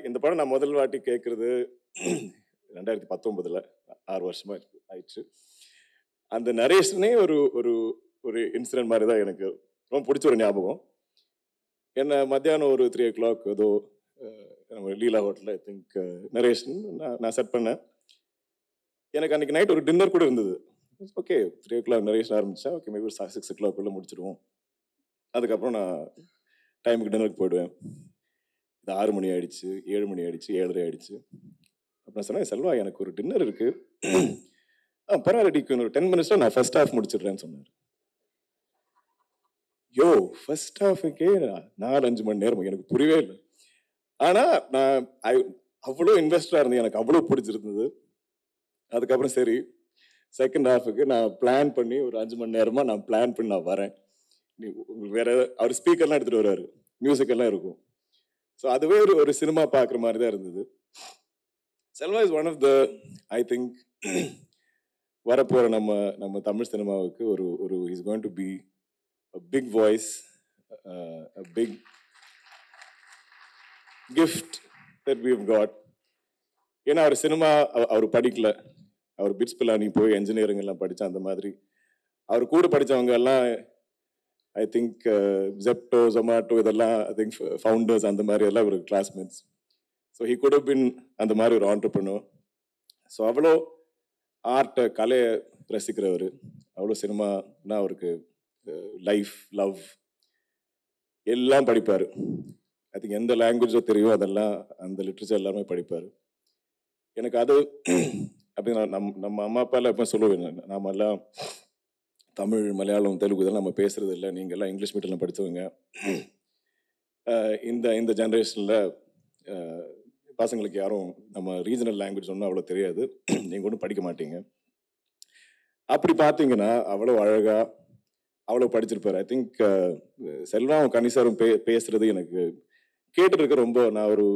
இந்த படம் நான் முதல் வாட்டி கேட்குறது 2019 6 வருஷமா ஆயிடுச்சு. அந்த நரேஷனே ஒரு ஒரு ஒரு இன்சிடென்ட் மாதிரி தான் எனக்கு ரொம்ப பிடிச்ச ஒரு ஞாபகம். என்ன மத்தியானம் ஒரு 3 o'clock ஏதோ நம்ம லீலா ஹோட்டலில் ஐ திங்க் நரேஷன் நான் செட் பண்ணேன். எனக்கு அன்றைக்கி நைட் ஒரு டின்னர் கூட இருந்தது. ஓகே 3 o'clock நரேஷன் ஆரம்பித்தா ஓகே மேபி ஒரு 6 o'clock முடிச்சிடுவோம். அதுக்கப்புறம் நான் டைமுக்கு டின்னருக்கு போயிடுவேன். இது 6 மணி ஆயிடுச்சு, 7 மணி ஆயிடுச்சு, 7:30 ஆயிடுச்சு. அப்புறம் சொன்னேன், செல்வா எனக்கு ஒரு டின்னர் இருக்கு, பரவாயில்ல ஒரு 10 மினிட்ஸில் நான் ஃபர்ஸ்ட் ஹாஃப் முடிச்சிடுறேன்னு சொன்னார். யோ ஃபர்ஸ்ட் ஹாஃபுக்கே 4-5 மணி நேரம் எனக்கு புரியவே இல்லை. ஆனால் நான் அவ்வளோ இன்வெஸ்டாக இருந்தேன், எனக்கு அவ்வளோ பிடிச்சிருந்தது. அதுக்கப்புறம் சரி செகண்ட் ஹாஃபுக்கு நான் பிளான் பண்ணி ஒரு 5 மணி நேரமாக நான் பிளான் பண்ணி நான் வரேன். உங்களுக்கு வேற அவர் ஸ்பீக்கர்லாம் எடுத்துகிட்டு வருவார், மியூசிக் எல்லாம் இருக்கும். ஸோ அதுவே ஒரு சினிமா பார்க்குற மாதிரி தான் இருந்தது. Selva is one of the I think வரப்போகிற நம்ம தமிழ் சினிமாவுக்கு ஒரு is going to be a big voice, a big gift that we have got. ஏன்னா அவர் சினிமா அவர் படிக்கல, அவர் பிட்ஸ் பிலானி போய் என்ஜினியரிங் எல்லாம் படித்தா அந்த மாதிரி. அவர் கூட படித்தவங்க எல்லாம் ஐ திங்க் ஜெப்டோ ஜொமேட்டோ இதெல்லாம் ஐ திங்க் ஃபவுண்டர்ஸ் அந்த மாதிரி எல்லாம் ஒரு classmates. So he could have been அந்த மாதிரி ஒரு ஆண்டர்ப்ரனர். ஸோ அவ்வளோ ஆர்ட்டை கலையை ரசிக்கிறவர், அவ்வளோ சினிமானா அவருக்கு லைஃப் லவ் எல்லாம் படிப்பார். ஐ திங்க் எந்த லாங்குவேஜோ தெரியும் அதெல்லாம் அந்த லிட்ரேச்சர் எல்லாமே படிப்பார். எனக்கு அது அப்படி நம்ம அம்மா அப்பாலாம் எப்போ சொல்லுவேன், நாம எல்லாம் தமிழ் மலையாளம் தெலுங்கு இதெல்லாம் நம்ம பேசுறது இல்லை, நீங்கள் எல்லாம் இங்கிலீஷ் மீடியம்லாம் படித்தவங்க. இந்த ஜென்ரேஷனில் பசங்களுக்கு யாரும் நம்ம ரீஜனல் லாங்குவேஜ் ஒன்றும் அவ்வளோ தெரியாது, நீங்கள் ஒன்றும் படிக்க மாட்டீங்க. அப்படி பார்த்தீங்கன்னா அவ்வளோ அழகாக அவ்வளோ படிச்சிருப்பார். ஐ திங்க் செல்வாவும் கனிசாரும் பேசுறது எனக்கு கேட்டுட்டு இருக்க ரொம்ப நான் ஒரு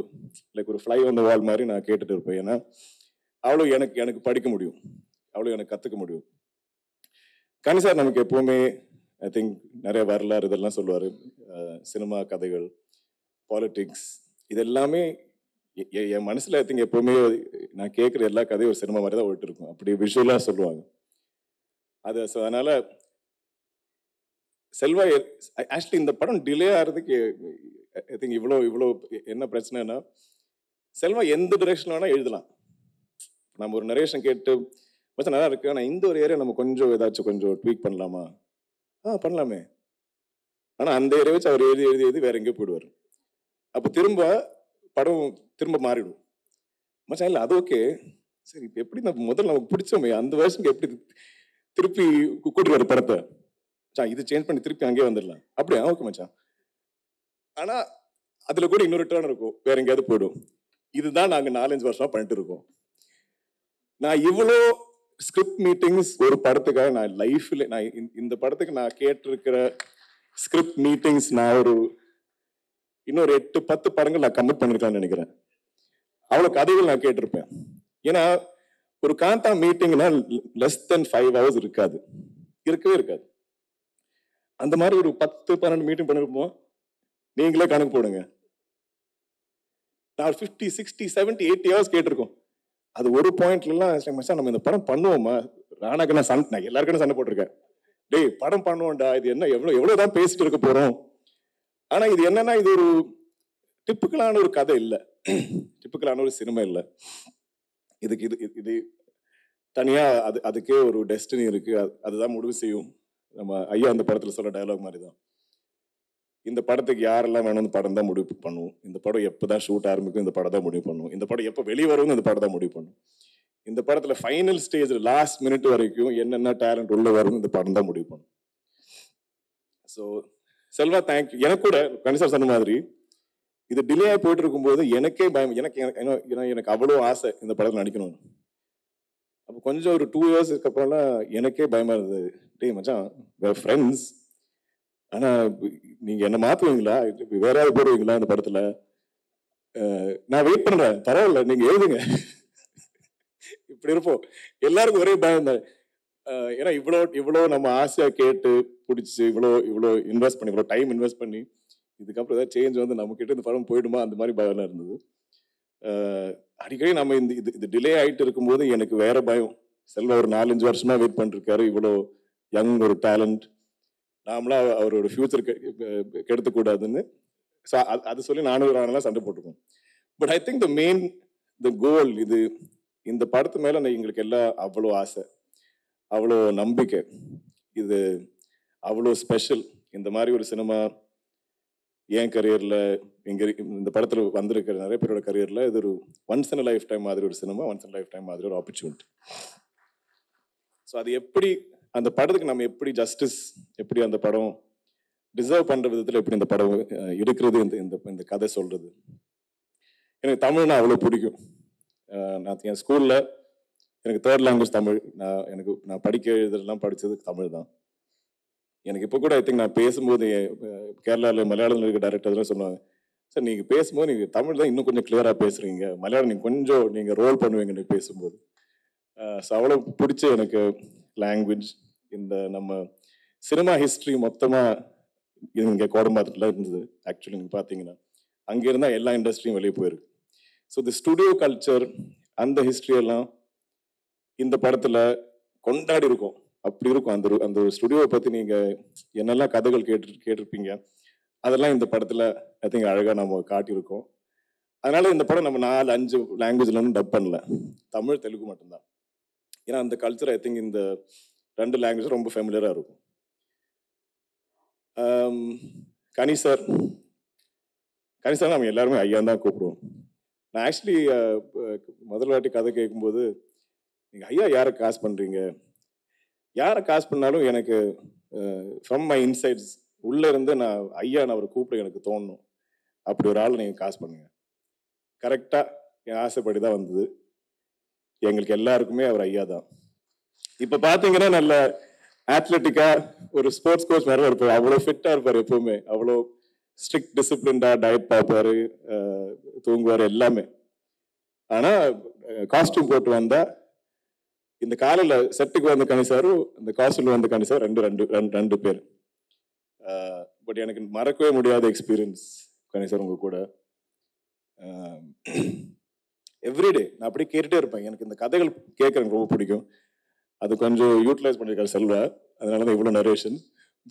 லைக் ஒரு ஃப்ளை ஆன் த வால் மாதிரி நான் கேட்டுட்டு இருப்பேன். ஏன்னா அவ்வளோ எனக்கு படிக்க முடியும், அவ்வளோ எனக்கு கற்றுக்க முடியும். கனிசார் நமக்கு எப்போவுமே ஐ திங்க் நிறைய வரலாறு இதெல்லாம் சொல்லுவார், சினிமா கதைகள், பாலிட்டிக்ஸ், இது எல்லாமே என் மனசில் ஐ திங்க் எப்போவுமே நான் கேட்குற எல்லா கதையும் ஒரு சினிமா மாதிரி தான் ஓட்டு இருக்கும், அப்படி விஷுவலாக சொல்லுவாங்க அது. ஸோ அதனால் செல்வா ஆக்சுவலி இந்த படம் டிலே ஆகிறதுக்கு ஐ திங்க் இவ்வளோ என்ன பிரச்சனைனா, செல்வா எந்த டிரெக்ஷன் வேணால் எழுதலாம். நம்ம ஒரு நரேஷன் கேட்டு மச்சா நல்லா இருக்கு, ஆனால் இந்த ஒரு ஏரியா நம்ம கொஞ்சம் ஏதாச்சும் கொஞ்சம் ட்வீக் பண்ணலாமா, பண்ணலாமே. ஆனால் அந்த ஏரியா வச்சு அவர் எழுதி வேற எங்கேயோ போயிடுவார். அப்போ படம் திரும்ப மாறிடும். மச்சா இல்லை அது ஓகே, சரி இப்போ எப்படி நம்ம முதல்ல நமக்கு பிடிச்சோமே அந்த வருஷனுக்கு எப்படி திருப்பி கூட்டிட்டு வர படத்தை, இது சேஞ்ச் பண்ணி திருப்பி அங்கேயே வந்துடலாம், அப்படியா ஓகே மச்சான். ஆனால் அதில் கூட இன்னொரு டர்ன் இருக்கும், வேற எங்கேயாவது போயிடும். இதுதான் நாங்கள் 4-5 வருஷமா பண்ணிட்டு இருக்கோம். நான் இவ்வளோ ஸ்கிரிப்ட் மீட்டிங்ஸ் ஒரு படத்துக்காக நான் லைஃப்ல நான் இந்த படத்துக்கு நான் கேட்டிருக்கிற ஸ்கிரிப்ட் மீட்டிங்ஸ் நான் இன்னொரு 8-10 படங்கள் நான் கமிட் பண்ணிருக்கலாம்னு நினைக்கிறேன். அவ்வளோ கதைகள் நான் கேட்டிருப்பேன். ஏன்னா ஒரு காந்தா மீட்டிங்னா லெஸ் தென் 5 hours இருக்கவே இருக்காது. அந்த மாதிரி ஒரு 10-12 மீட்டிங் பண்ணிருப்போம். நீங்களே கணக்கு போடுங்க, நான் 50, 60, 70, 80 hours கேட்டிருக்கோம். அது ஒரு பாயிண்ட்லாம் நம்ம இந்த படம் பண்ணுவோமா, ராணாக்கு நான் எல்லாருக்கும் சண்டை போட்டிருக்கேன், டேய் படம் பண்ணுவோம்டா, இது என்ன எவ்வளவுதான் பேசிட்டு இருக்க போறோம். ஆனா இது என்னன்னா இது ஒரு டிப்பிக்கலான ஒரு கதை இல்லை, டிப்பிக்கலான ஒரு சினிமா இல்லை. இது தனியா அதுக்கே ஒரு டெஸ்டினி இருக்கு, அதுதான் முடிவு செய்யும். நம்ம ஐயா அந்த படத்துல சொல்ற டயலாக் மாதிரி தான், இந்த படத்துக்கு யாரெல்லாம் வேணும்னு படம் தான் முடிவு பண்ணுவோம், இந்த படம் எப்போதான் ஷூட் ஆரம்பிக்கும் இந்த படம் தான் முடிவு பண்ணுவோம், இந்த படம் எப்போ வெளியே வரும் இந்த படம் தான் முடிவு பண்ணும், இந்த படத்துல ஃபைனல் ஸ்டேஜ் லாஸ்ட் மினிட் வரைக்கும் என்னென்ன டேலண்ட் உள்ள வரும் இந்த படம் தான் முடிவு பண்ணும். So Selva thank you. எனக்கு கூட கணிசார் சொன்ன மாதிரி இது டிலே ஆகி போயிட்டு இருக்கும்போது எனக்கே பயம், எனக்கு அவ்வளோ ஆசை இந்த படத்தில் நடிக்கணும்னு. அப்போ கொஞ்சம் ஒரு 2 years அப்புறம்லாம் எனக்கே பயமா இருந்தது, டேய் மச்சான் வேற ஃப்ரெண்ட்ஸ், ஆனா நீங்க என்ன மாத்துவீங்களா, வேற யாராவது போடுவீங்களா இந்த படத்துல, நான் வெயிட் பண்றேன், பரவாயில்ல நீங்க எழுதுங்க. இப்படி இருப்போம் எல்லாருக்கும் ஒரே பயம் தான். ஏன்னா இவ்வளோ நம்ம ஆசையா கேட்டு பிடிச்சி இவ்வளோ இன்வெஸ்ட் பண்ணி இவ்வளோ டைம் இன்வெஸ்ட் பண்ணி இதுக்கப்புறம் ஏதாவது சேஞ்ச் வந்து நம்ம கிட்ட இந்த படம் போயிடுமா அந்த மாதிரி பயம் இருந்தது. அடிக்கடி நம்ம இந்த இது டிலே ஆகிட்டு இருக்கும்போது எனக்கு வேற பயம். செல்வா ஒரு 4-5 வருஷமா வெயிட் பண்ணிருக்காரு, இவ்வளோ யங் ஒரு டேலண்ட், நாமளா அவரோட ஃபியூச்சர் கெடுத்துக்கூடாதுன்னு. ஸோ அது சொல்லி நானும் ராணெல்லாம் சண்டை போட்டுருக்கோம். பட் ஐ திங்க் த கோல் இது, இந்த படத்து மேல எங்களுக்கு எல்லாம் அவ்வளோ ஆசை, அவ்வளோ நம்பிக்கை, இது அவ்வளோ ஸ்பெஷல். இந்த மாதிரி ஒரு சினிமா என் கரியர்ல இந்த படத்துல வந்திருக்கிற நிறைய பேரோட கரியர்ல இது ஒரு ஒன்ஸ் இன் லைஃப் டைம் மாதிரி ஒரு cinema, once in life time மாதிரி ஒரு ஆப்பர்ச்சுனிட்டி. ஸோ அது எப்படி அந்த படத்துக்கு நம்ம எப்படி ஜஸ்டிஸ், எப்படி அந்த படம் டிசர்வ் பண்ற விதத்தில் எப்படி இந்த படம் இருக்கிறது, இந்த கதை சொல்றது. எனக்கு தமிழ்னா அவ்வளோ பிடிக்கும். நான் என் ஸ்கூல்ல எனக்கு 3rd லாங்குவேஜ் தமிழ். நான் படிக்க எழுதலாம் படித்தது தமிழ் தான். எனக்கு இப்போ கூட ஐ திங்க் நான் பேசும்போது கேரளாவில் மலையாளத்தில் இருக்க டேரக்டர்லாம் சொல்லுவாங்க, சார் நீங்கள் பேசும்போது நீங்கள் தமிழ் தான் இன்னும் கொஞ்சம் கிளியராக பேசுகிறீங்க, மலையாளம் நீங்கள் கொஞ்சம் நீங்கள் ரோல் பண்ணுவீங்க எனக்கு பேசும்போது. ஸோ அவ்வளோ பிடிச்ச எனக்கு லாங்குவேஜ். இந்த நம்ம சினிமா ஹிஸ்ட்ரி மொத்தமாக இங்கே கோடம்பாக்கத்தில் இருந்தது. ஆக்சுவலி நீங்கள் பார்த்தீங்கன்னா அங்கே இருந்தால் எல்லா இண்டஸ்ட்ரியும் வெளியே போயிருக்கு. ஸோ தி ஸ்டுடியோ கல்ச்சர், அந்த ஹிஸ்ட்ரியெல்லாம் இந்த படத்தில் கொண்டாடி இருக்கும். அப்படி இருக்கும். அந்த ஒரு ஸ்டுடியோவை பற்றி நீங்கள் என்னெல்லாம் கதைகள் கேட்டிருப்பீங்க, அதெல்லாம் இந்த படத்தில் ஐ திங்க் அழகாக நம்ம காட்டியிருக்கோம். அதனால இந்த படம் நம்ம 4-5 லாங்குவேஜ்ல டப் பண்ணல, தமிழ் தெலுங்கு மட்டும்தான். ஏன்னா அந்த கல்ச்சர் ஐ திங்க் இந்த 2 லாங்குவேஜ் ரொம்ப ஃபெமிலியராக இருக்கும். கனி சார் நம்ம எல்லாருமே ஐயா தான் கூப்பிடுவோம். நான் ஆக்சுவலி முதல் வாட்டி கதை கேட்கும்போது, நீங்கள் ஐயா யாரை காசு பண்ணுறீங்க, யாரை காசு பண்ணாலும் எனக்கு ஃப்ரம் மை இன்சைட்ஸ் உள்ளே இருந்து நான் அவரை கூப்பிட எனக்கு தோணும். அப்படி ஒரு ஆள் நீங்கள் காசு பண்ணுங்க. கரெக்டாக என் ஆசைப்படி தான் வந்தது. எங்களுக்கு எல்லாருக்குமே அவர் ஐயா தான். இப்போ பார்த்தீங்கன்னா நல்ல ஆத்லெட்டிக்காக ஒரு ஸ்போர்ட்ஸ் கோச் மாதிரி இருப்பார். அவ்வளோ ஃபிட்டாக இருப்பார் எப்பவுமே. அவ்வளோ ஸ்ட்ரிக்ட் டிசிப்ளின்டா டயட் பார்ப்பாரு, தூங்குவார், எல்லாமே. ஆனால் காஸ்டியூம் போட்டு வந்தால் இந்த காலையில் செட்டுக்கு வந்த கணிசாரும் இந்த காஸ்டியூம்ல வந்த கணிசார் ரெண்டு பேர். பட் எனக்கு மறக்கவே முடியாத எக்ஸ்பீரியன்ஸ் கணிசார் உங்க கூட. எவ்ரிடே நான் அப்படியே கேட்டுட்டே இருப்பேன். எனக்கு இந்த கதைகள் கேட்க எனக்கு ரொம்ப பிடிக்கும். அது கொஞ்சம் யூட்டிலைஸ் பண்ணியிருக்காரு செல்வா, அதனால தான் இவ்வளோ நரேஷன்.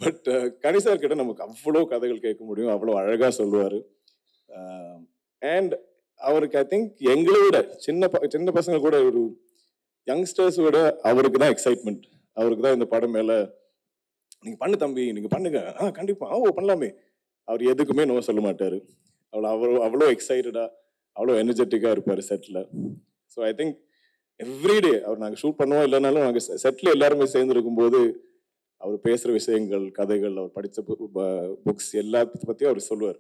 பட் கணிசார் கிட்ட நமக்கு அவ்வளோ கதைகள் கேட்க முடியும், அவ்வளோ அழகாக சொல்லுவார். அண்ட் அவருக்கு ஐ திங்க் எங்களை விட சின்ன பசங்க கூட, ஒரு யங்ஸ்டர்ஸ் விட அவருக்கு தான் எக்ஸைட்மெண்ட். அவருக்கு தான் இந்த படம் மேலே நீங்கள் பண்ணு தம்பி, நீங்கள் பண்ணுங்க, கண்டிப்பாக பண்ணலாமே. அவர் எதுக்குமே நோ சொல்ல மாட்டார். அவ்வளோ எக்ஸைட்டடாக, அவ்வளோ எனர்ஜெட்டிக்காக இருப்பார் செட்டில். ஸோ ஐ திங்க் எவ்ரிடே அவர் நாங்கள் ஷூட் பண்ணுவோம் இல்லைனாலும் நாங்கள் செட்டில் எல்லாருமே சேர்ந்து இருக்கும்போது அவர் பேசுகிற விஷயங்கள், கதைகள், அவர் படித்த புக்ஸ் எல்லாத்த பற்றியும் அவர் சொல்லுவார்.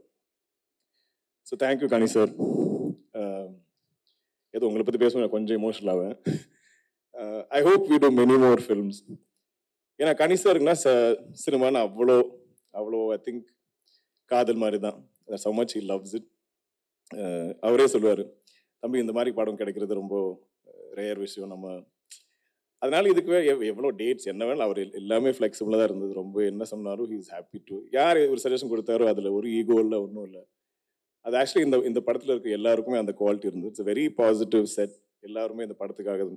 So thank you Kani sir. ஏதோ உங்களை பற்றி பேசுவேன் கொஞ்சம் எமோஷனல் ஆவேன். I hope we do many more films. ஏன்னா கனி சாருக்குன்னா சினிமான்னு அவ்வளோ ஐ திங்க் காதல் மாதிரி தான். so much he loves it. அவரே சொல்லுவார், தம்பி இந்த மாதிரி படம் கிடைக்கிறது ரொம்ப ரேர் விஷயம். நம்ம அதனால இதுக்கு எவ்வளோ டேட்ஸ் என்ன வேணும், அவர் எல்லாமே ஃப்ளெக்சிபிளாக தான் இருந்தது. ரொம்ப என்ன சொன்னாலும் ஹி இஸ் ஹாப்பி டு. யார் ஒரு சஜஷன் கொடுத்தாரோ அதில் ஒரு ஈகோ இல்லை, ஒன்றும் இல்லை. அது ஆக்சுவலி இந்த படத்தில் இருக்க எல்லாருக்குமே அந்த குவாலிட்டி இருந்தது. It's very positive set. எல்லாருமே இந்த படத்துக்காக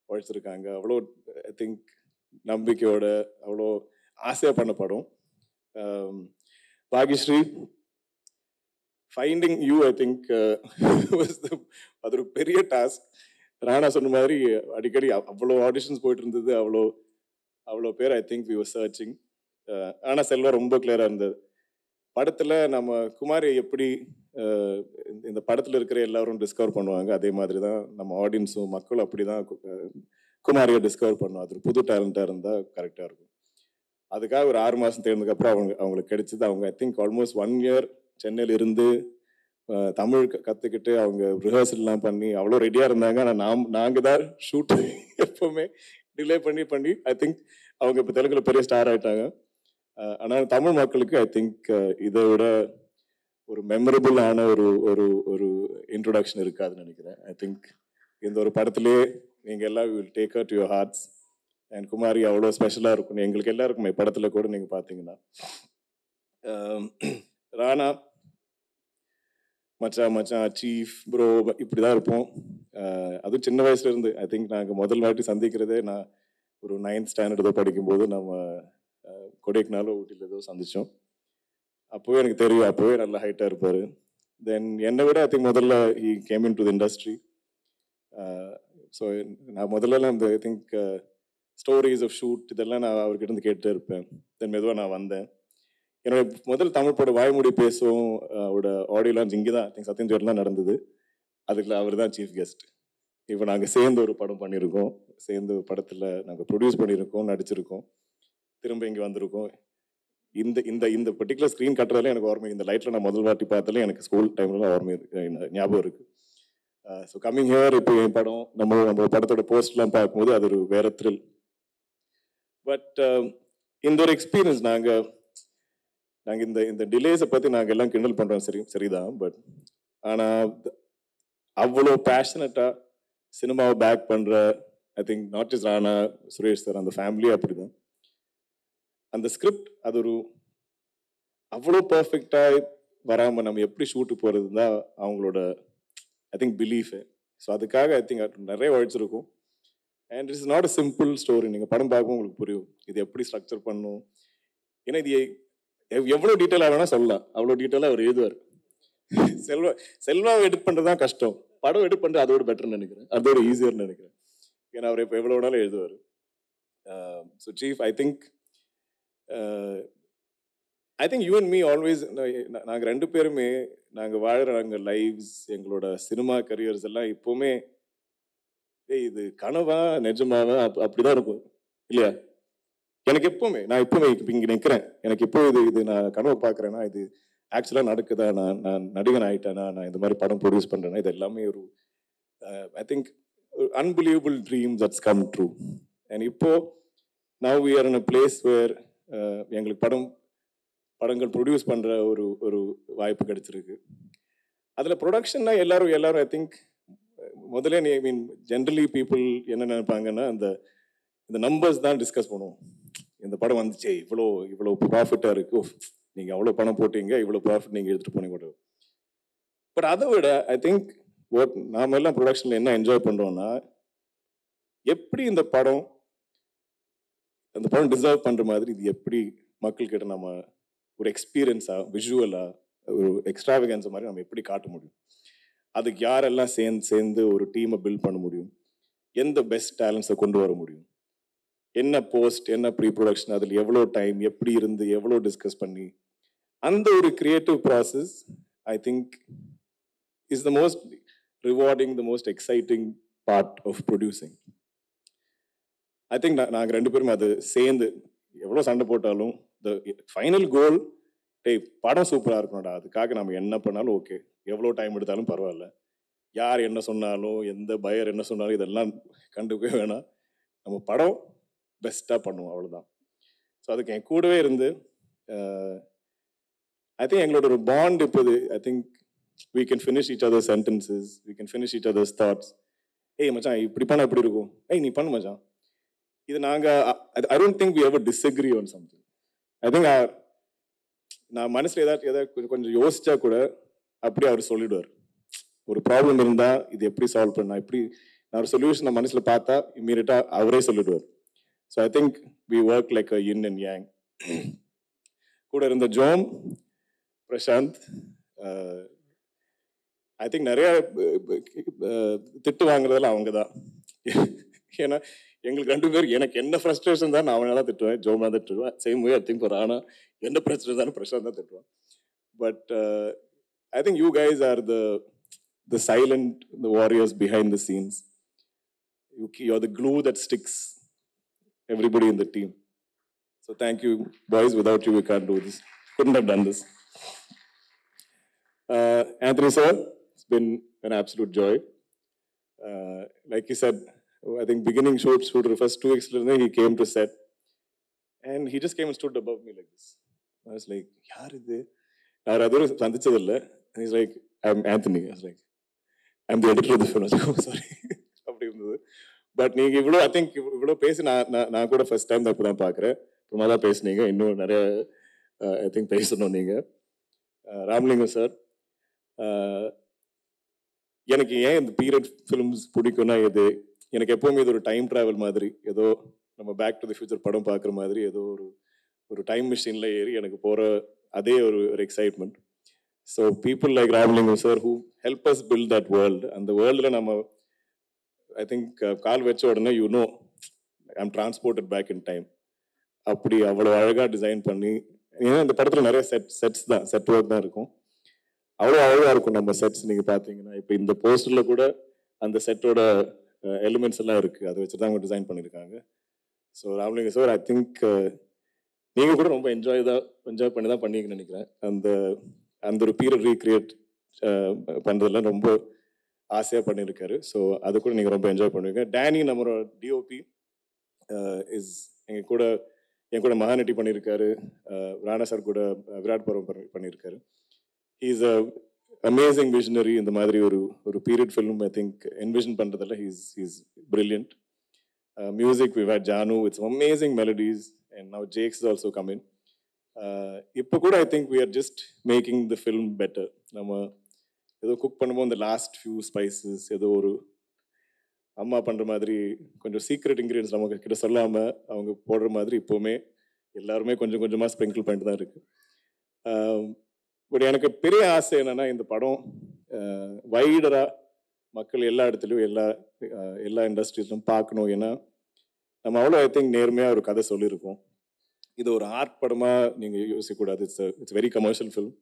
உழைச்சிருக்காங்க. அவ்வளோ ஐ திங்க் நம்பிக்கையோட, அவ்வளோ ஆசையாக பண்ண படம். பாகிஸ்ரீ, ஃபைண்டிங் யூ ஐ திங்க் அது ஒரு பெரிய டாஸ்க். ராணா சொன்ன மாதிரி அடிக்கடி அவ்வளோ ஆடிஷன்ஸ் போயிட்டு இருந்தது, அவ்வளோ பேர் I think we were searching. ஆனால் செல்வா ரொம்ப கிளியராக இருந்தது. படத்தில் நம்ம குமாரி எப்படி இந்த படத்தில் இருக்கிற எல்லாரும் டிஸ்கவர் பண்ணுவாங்க, அதே மாதிரி தான் நம்ம ஆடியன்ஸும் மக்களும் அப்படி தான் குமாரியை டிஸ்கவர் பண்ணுவோம். அது புது டேலண்டாக இருந்தால் கரெக்டாக இருக்கும். அதுக்காக ஒரு 6 மாதம் தேர்ந்ததுக்கப்புறம் அவங்களுக்கு கிடைச்சது. அவங்க ஐ திங்க் ஆல்மோஸ்ட் 1 இயர் சென்னையில் இருந்து தமிழ் கற்றுக்கிட்டு அவங்க ரிஹர்சல்லாம் பண்ணி அவ்வளோ ரெடியாக இருந்தாங்க. ஆனால் நாங்கள் தான் ஷூட் எப்போவுமே டிலே பண்ணி ஐ திங்க் அவங்க இப்போ தெலுங்குல பெரிய ஸ்டார் ஆகிட்டாங்க. ஆனால் தமிழ் மக்களுக்கு ஐ திங்க் இதை விட ஒரு மெமரபிளான ஒரு ஒரு இன்ட்ரொடக்ஷன் இருக்காதுன்னு நினைக்கிறேன். ஐ திங்க் இந்த ஒரு படத்துலேயே நீங்கள் எல்லாம் will take her to your hearts. And Kumari அவ்வளோ ஸ்பெஷலாக இருக்கும் எங்களுக்கு எல்லாருக்குமே. படத்தில் கூட நீங்கள் பார்த்தீங்கன்னா ராணா மச்சான் மச்சான் சீஃப் ப்ரோ இப்படி தான் இருப்போம். அதுவும் சின்ன வயசுல இருந்து ஐ திங்க் நாங்கள் முதல் வாட்டி சந்திக்கிறதே நான் ஒரு 9th ஸ்டாண்டர்ட் ஏதோ படிக்கும்போது நம்ம கொடைக்கானலோ ஊட்டியில் ஏதோ சந்தித்தோம். அப்போவே எனக்கு தெரியும், அப்போவே நல்லா ஹைட்டாக இருப்பார். தென் என்னை விட ஐ திங்க் முதல்ல he came in to the industry. So நான் முதல்லலாம் இந்த I think stories of shoot இதெல்லாம் நான் அவர்கிட்ட இருந்து கேட்டுட்டே இருப்பேன். தென் மெதுவாக நான் வந்தேன். என்னோட முதல் தமிழ் படம் வாய்மொழி பேசும் அவரோட ஆடியோ லான்ச் இங்கே தான் திங்க் சத்யம் தேட்டர்லாம் நடந்தது. அதுக்குள்ள அவர் தான் சீஃப் கெஸ்ட். இப்போ நாங்கள் சேர்ந்து ஒரு படம் பண்ணியிருக்கோம், சேர்ந்து படத்தில் நாங்கள் ப்ரொடியூஸ் பண்ணியிருக்கோம், நடிச்சிருக்கோம், திரும்ப இங்கே வந்திருக்கோம். இந்த இந்த இந்த பர்டிகுலர் ஸ்க்ரீன் கட்டுறதுல எனக்கு ஓர்மை, இந்த லைட்டில் நான் முதல் வாட்டி பார்த்தாலே எனக்கு ஸ்கூல் டைம்லாம் ஓர்மை இருக்கு, ஞாபகம் இருக்குது. ஸோ கம்மிங் ஹியர் இப்போ என் படம் நம்ம படத்தோட போஸ்ட்லாம் பார்க்கும்போது அது ஒரு வேற த்ரில். பட் இந்த ஒரு எக்ஸ்பீரியன்ஸ் நாங்கள் இந்த இந்த டிலேஸை பற்றி நாங்கள் எல்லாம் கிண்டல் பண்ணுறோம், சரிதான். பட் ஆனால் அவ்வளோ பேஷனட்டாக சினிமாவை பேக் பண்ணுற I think not just Rana, Suresh sir, அந்த ஃபேமிலியே அப்படி தான். அந்த ஸ்கிரிப்ட் அது ஒரு அவ்வளோ பர்ஃபெக்டாக வராமல் நம்ம எப்படி ஷூட்டு போகிறது தான் அவங்களோட ஐ திங்க் பிலீஃபு. ஸோ அதுக்காக ஐ திங்க் நிறைய உழைச்சிருக்கும். And it's not a simple story. நீங்கள் படம் பார்க்கும் உங்களுக்கு புரியும் இது எப்படி ஸ்ட்ரக்சர் பண்ணணும். ஏன்னா இது எவ்வளோ டீட்டெயிலாக வேணால் சொல்லலாம், அவ்வளோ டீட்டெயிலாக அவர் எழுதுவார். செல்வாவை எடிட் பண்ணுறது தான் கஷ்டம், படம் எடிட் பண்ணுறது அதோட பெட்டர்னு நினைக்கிறேன், அதோட ஈஸியர்னு நினைக்கிறேன். ஏன்னா அவர் இப்போ எவ்வளோ வேணாலும் எழுதுவார். So chief I think you and me always, நாங்கள் ரெண்டு பேருமே நாங்கள் வாழ்கிற நாங்கள் லைவ்ஸ், எங்களோட சினிமா கரியர்ஸ் எல்லாம் இப்போவுமே இது கனவா நிஜமாவா அப்படிதான் இருக்கும் இல்லையா? எனக்கு எப்பவுமே நான் எப்பவுமே இங்கே நிற்கிறேன், எனக்கு இப்போ இது நான் கனவு பார்க்குறேன்னா இது ஆக்சுவலாக நடக்குதா, நான் நடிகன் ஆகிட்டேனா, நான் இந்த மாதிரி படம் ப்ரொடியூஸ் பண்ணுறேன்னா, இது எல்லாமே ஒரு I think unbelievable dream that's come true. And இப்போ now we are in a place where எங்களுக்கு படங்கள் ப்ரொடியூஸ் பண்ணுற ஒரு வாய்ப்பு கிடைச்சிருக்கு. அதில் ப்ரொடக்ஷன்னா எல்லாரும் ஐ திங்க் முதல்ல ஐ மீன் ஜென்ரலி பீப்புள் என்ன நினைப்பாங்கன்னா இந்த நம்பர்ஸ் தான் டிஸ்கஸ் பண்ணுவோம். இந்த படம் வந்துச்சு, இவ்வளோ ப்ராஃபிட்டாக இருக்கு, நீங்கள் அவ்வளோ பணம் போட்டீங்க, இவ்வளோ ப்ராஃபிட் நீங்கள் எடுத்துகிட்டு போனீங்க. பட் அதை விட ஐ திங்க் நாம எல்லாம் ப்ரொடக்ஷனில் என்ன என்ஜாய் பண்ணுறோன்னா, எப்படி இந்த படம் டிசர்வ் பண்ணுற மாதிரி இது எப்படி மக்கள்கிட்ட நம்ம ஒரு எக்ஸ்பீரியன்ஸாக, விஷுவலாக, ஒரு எக்ஸ்ட்ராவகன்ஸ் மாதிரி நம்ம எப்படி காட்ட முடியும், அதுக்கு யாரெல்லாம் சேர்ந்து ஒரு டீமை பில்ட் பண்ண முடியும், எந்த பெஸ்ட் டேலண்ட்ஸை கொண்டு வர முடியும், என்ன போஸ்ட், என்ன ப்ரீ ப்ரொடக்ஷன், அதில் எவ்வளோ டைம், எப்படி இருந்து எவ்வளோ டிஸ்கஸ் பண்ணி, அந்த ஒரு creative process I think is the most rewarding, the most exciting part of producing. I think நாங்கள் ரெண்டு பேரும் அது சேர்ந்து எவ்வளோ சண்டை போட்டாலும் த ஃபைனல் கோல், படம் சூப்பராக இருக்கணும்டா, அதுக்காக நம்ம என்ன பண்ணாலும் ஓகே, எவ்வளோ டைம் எடுத்தாலும் பரவாயில்ல, யார் என்ன சொன்னாலும், எந்த பையர் என்ன சொன்னாலும் இதெல்லாம் கண்டுக்கவே வேணாம், நம்ம படம் பெஸ்ட்டாக பண்ணுவோம், அவ்வளோதான். ஸோ அதுக்கு என் கூடவே இருந்து ஐ திங்க் எங்களோட ஒரு பாண்ட் இப்போது I think we can finish each other's sentences, we can finish each other's thoughts. மச்சான் இப்படி பண்ணால் எப்படி இருக்கும், நீ பண்ணு மச்சான், இது நாங்கள் I don't think we ever disagree on something. I think நான் மனசில் ஏதாவது கொஞ்சம் யோசிச்சா கூட அப்படியே அவர் சொல்லிடுவார். ஒரு ப்ராப்ளம் இருந்தால் இது எப்படி சால்வ் பண்ணா, இப்படி நான் ஒரு சொல்யூஷன் நான் மனசில் பார்த்தா இம்மீடியட்டாக அவரே சொல்லிடுவார். So I think we work like a yin and yang. கூட இருந்த ஜோம், பிரசாந்த், ஐ திங்க் நிறைய திட்டு வாங்குறதெல்லாம் அவங்க தான். ஏன்னா எங்களுக்கு ரெண்டு பேர், எனக்கு என்ன ஃப்ரஸ்ட்ரேஷன் தான் நான் அவனை தான் திட்டுவேன், ஜோம் தான் திட்டுவேன். சேம் வே ஐ திங்க் ஒரு ஆனா என்ன பிரச்சனை தானே பிரசாந்த் தான் திட்டுவான். But I think you guys are the silent, the warriors behind the scenes. You're the glue that sticks everybody in the team. So thank you, boys. Without you, we can't do this. Couldn't have done this. Anthony sir, it's been an absolute joy. Like he said, I think beginning shoot the first 2 weeks, he came to set, and he just came and stood above me like this. I was like, yaar idu? I was sandhichadilla. And he's like, I'm Anthony. I was like, I'm the editor of the film. I was like, oh, sorry. அப்படி இருந்தது. But நீங்கள் இவ்வளோ I think இவ்வளோ பேசி நான் கூட first time தான் இப்போ தான் பார்க்குறேன். ரொம்ப தான் பேசுனீங்க, இன்னும் நிறைய ஐ திங்க் பேசணும் நீங்கள். ராமலிங்கம் சார், எனக்கு ஏன் இந்த பீரியட் ஃபிலிம்ஸ் பிடிக்கும்னா இது எனக்கு எப்போவுமே இது ஒரு டைம் ட்ராவல் மாதிரி, ஏதோ நம்ம பேக் டு தி ஃபியூச்சர் படம் பார்க்குற மாதிரி, ஏதோ ஒரு ஒரு டைம் மிஷினில் ஏறி எனக்கு போகிற அதே ஒரு excitement. So people like Ramalingam sir who help us build that world. அந்த வேர்ல்டில் நம்ம ஐ திங்க் கால் வச்ச உடனே I'm transported back in time. அப்படி அவ்வளோ அழகாக டிசைன் பண்ணி, ஏன்னா இந்த படத்தில் நிறைய செட் ஒர்க் தான் இருக்கும். அவ்வளோ அழகாக இருக்கும் நம்ம செட்ஸ். நீங்கள் பார்த்தீங்கன்னா இப்போ இந்த போஸ்டரில் கூட அந்த செட்டோட எலிமெண்ட்ஸ் எல்லாம் இருக்குது. அதை வச்சு தான் அவங்க டிசைன் பண்ணியிருக்காங்க. So Ramalingam sir, I think நீங்கள் கூட ரொம்ப என்ஜாய் பண்ணி தான் பண்ணீங்கன்னு நினைக்கிறேன். அந்த ஒரு பீரியட் ரீக்ரியேட் பண்ணுறதுலாம் ரொம்ப ஆசையாக பண்ணியிருக்காரு. ஸோ அது கூட நீங்கள் ரொம்ப என்ஜாய் பண்ணுவீங்க. டேனி நம்மளோட டிஓபி இஸ் என் கூட மகாநட்டி பண்ணியிருக்காரு. ராணா சார் கூட விராட் பருவம் பண்ணியிருக்காரு. He's a amazing visionary. இந்த மாதிரி ஒரு period film I think envision பண்ணுறதில்ல. He's brilliant. Music we had Jaanu, it's amazing melodies and now Jakes is also coming. இப்போ கூட I think we are just making the film better. நம்ம ஏதோ cook பண்ணும்போது இந்த லாஸ்ட் ஃபியூ ஸ்பைசஸ் ஏதோ ஒரு அம்மா பண்ணுற மாதிரி கொஞ்சம் சீக்ரெட் இன்க்ரீடியன்ஸ் நமக்கு கிட்ட சொல்லாமல் அவங்க போடுற மாதிரி இப்போவுமே எல்லாருமே கொஞ்சம் கொஞ்சமாக ஸ்ப்ரிங்கிள் பண்ணிட்டு தான் இருக்கு. பட் எனக்கு பெரிய ஆசை என்னன்னா, இந்த படம் வைடராக மக்கள் எல்லா இடத்துலையும் எல்லா இண்டஸ்ட்ரீஸ்லும் பார்க்கணும். ஏன்னா நம்ம அவ்வளோ ஐ திங்க் நேர்மையாக ஒரு கதை சொல்லியிருக்கோம். இது ஒரு ஆர்ட் படமாக நீங்கள் யோசிக்கக்கூடாது. It's very commercial film.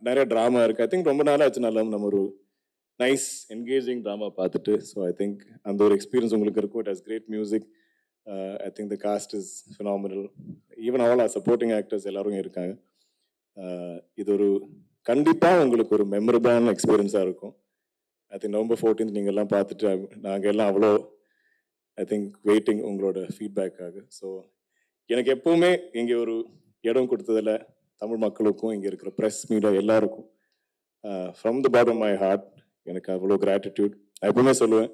நிறைய ட்ராமா இருக்குது. ஐ திங்க் ரொம்ப நாளாக ஆச்சு நம்ம ஒரு நைஸ் என்கேஜிங் ட்ராமா பார்த்துட்டு. ஸோ ஐ திங்க் அந்த ஒரு எக்ஸ்பீரியன்ஸ் உங்களுக்கு இருக்கும். It has great music. I think the cast is phenomenal. Even all our supporting actors எல்லாரும் இருக்காங்க. இது ஒரு கண்டிப்பாக உங்களுக்கு ஒரு மெமரபிளான எக்ஸ்பீரியன்ஸாக இருக்கும். ஐ திங்க் November 14th நீங்கள் எல்லாம் பார்த்துட்டு நாங்கள் எல்லாம் அவ்வளோ ஐ திங்க் வெயிட்டிங் உங்களோட ஃபீட்பேக்காக. ஸோ எனக்கு எப்பவுமே இங்கே ஒரு இடம் கொடுத்ததில் தமிழ் மக்களுக்கும் இங்கே இருக்கிற ப்ரெஸ் மீடியா எல்லாருக்கும் from the bottom my heart எனக்கு அவ்வளோ கிராட்டிடியூட். நான் எப்பவுமே சொல்லுவேன்,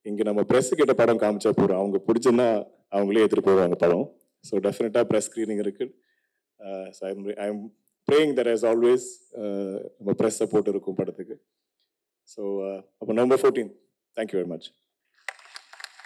இங்கே நம்ம ப்ரெஸ் கிட்ட படம் காமிச்சா போகிறோம், அவங்க பிடிச்சுன்னா அவங்களே எடுத்துகிட்டு போவாங்க படம். ஸோ டெஃபினட்டாக ப்ரெஸ் ஸ்க்ரீனிங் இருக்குது. So I am praying that as always நம்ம ப்ரெஸ் சப்போர்ட் இருக்கும் படத்துக்கு. ஸோ அப்போ November 14th. Thank you very much.